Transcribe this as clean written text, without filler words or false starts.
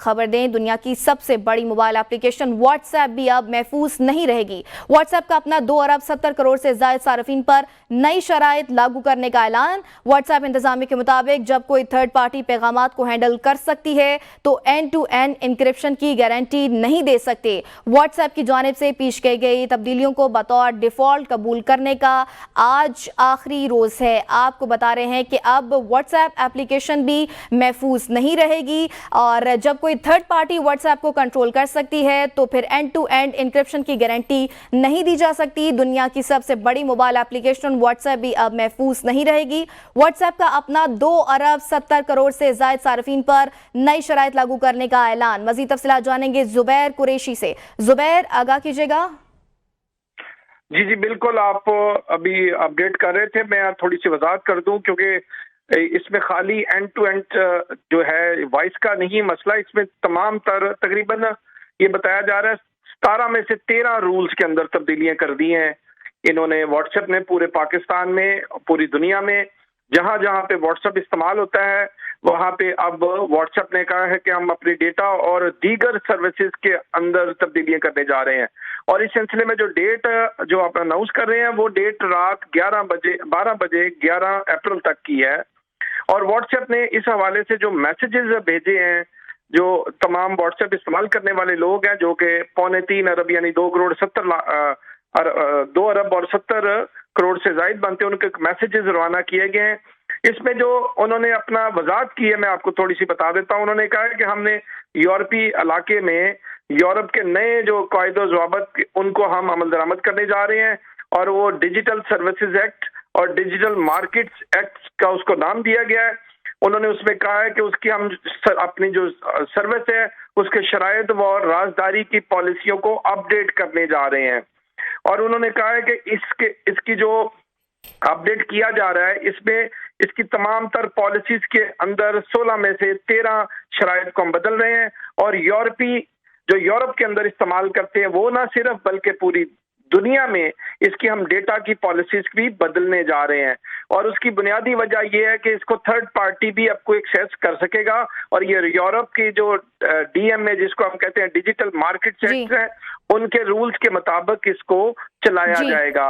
खबर दें, दुनिया की सबसे बड़ी मोबाइल एप्लीकेशन व्हाट्सएप भी अब महफूज नहीं रहेगी। व्हाट्सएप का अपना 2 अरब 70 करोड़ से ज्यादा सार्फिन पर नई शराइत लागू करने का ऐलान। व्हाट्सएप इंतजामी के मुताबिक जब कोई थर्ड पार्टी पैगामात को हैंडल कर सकती है तो एंड टू एंड इंक्रिप्शन की गारंटी नहीं दे सकते। व्हाट्सएप की जानिब से पेश की गई तब्दीलियों को बतौर डिफॉल्ट कबूल करने का आज आखिरी रोज है। आपको बता रहे हैं कि अब व्हाट्सएप एप्लीकेशन भी महफूज नहीं रहेगी और जब कोई थर्ड पार्टी व्हाट्सएप को कंट्रोल कर सकती है तो फिर एंड टू एंड इंक्रिप्शन की गारंटी नहीं दी जा सकती। दुनिया की सबसे बड़ी मोबाइल एप्लीकेशन व्हाट्सएप भी अब महफूज नहीं रहेगी। व्हाट्सएप का अपना 2 अरब 70 करोड़ से ज्यादा सार्फिन पर नई शराइत लागू करने का ऐलान। मजीद तफसीलात जानेंगे जुबैर कुरैशी से। जुबैर, आगाह कीजिएगा। जी बिल्कुल, आप अभी अपडेट कर रहे थे, मैं थोड़ी सी वजाहत कर दूं क्योंकि इसमें खाली एंड टू एंड जो है वॉइस का नहीं मसला, इसमें तमाम तकरीबन ये बताया जा रहा है 17 में से 13 रूल्स के अंदर तब्दीलियां कर दी हैं इन्होंने। व्हाट्सएप ने पूरे पाकिस्तान में, पूरी दुनिया में जहां जहां पे व्हाट्सएप इस्तेमाल होता है वहां पे अब व्हाट्सएप ने कहा है कि हम अपनी डेटा और दीगर सर्विसेज के अंदर तब्दीलियां करने जा रहे हैं। और इस सिलसिले में जो डेट जो आप अनाउंस कर रहे हैं वो डेट रात 12 बजे 11 अप्रैल तक की है। और व्हाट्सएप ने इस हवाले से जो मैसेजेस भेजे हैं, जो तमाम व्हाट्सएप इस्तेमाल करने वाले लोग हैं जो कि 2.25 अरब यानी 2 अरब और 70 करोड़ से जायद बनते हैं, उनके मैसेजेस रवाना किए गए हैं। इसमें जो उन्होंने अपना वजाहत की है मैं आपको थोड़ी सी बता देता हूं। उन्होंने कहा है कि हमने यूरोपीय इलाके में यूरोप के नए जो कायदे ज़वाबित उनको हम अमल दरामद करने जा रहे हैं और वो डिजिटल सर्विसेज एक्ट और डिजिटल मार्केट्स एक्ट का उसको नाम दिया गया है। उन्होंने उसमें कहा है कि उसकी हम अपनी जो सर्विस है उसके शराइत व राजदारी की पॉलिसियों को अपडेट करने जा रहे हैं। और उन्होंने कहा है कि इसकी जो अपडेट किया जा रहा है इसमें इसकी तमाम तर पॉलिसीज के अंदर 16 में से 13 शराइत को हम बदल रहे हैं। और जो यूरोप के अंदर इस्तेमाल करते हैं वो ना सिर्फ बल्कि पूरी दुनिया में इसकी हम डेटा की पॉलिसीज भी बदलने जा रहे हैं। और उसकी बुनियादी वजह यह है कि इसको थर्ड पार्टी भी आपको एक्सेस कर सकेगा और ये यूरोप की जो डीएमए जिसको हम कहते हैं डिजिटल मार्केट एक्ट है उनके रूल्स के मुताबिक इसको चलाया जाएगा।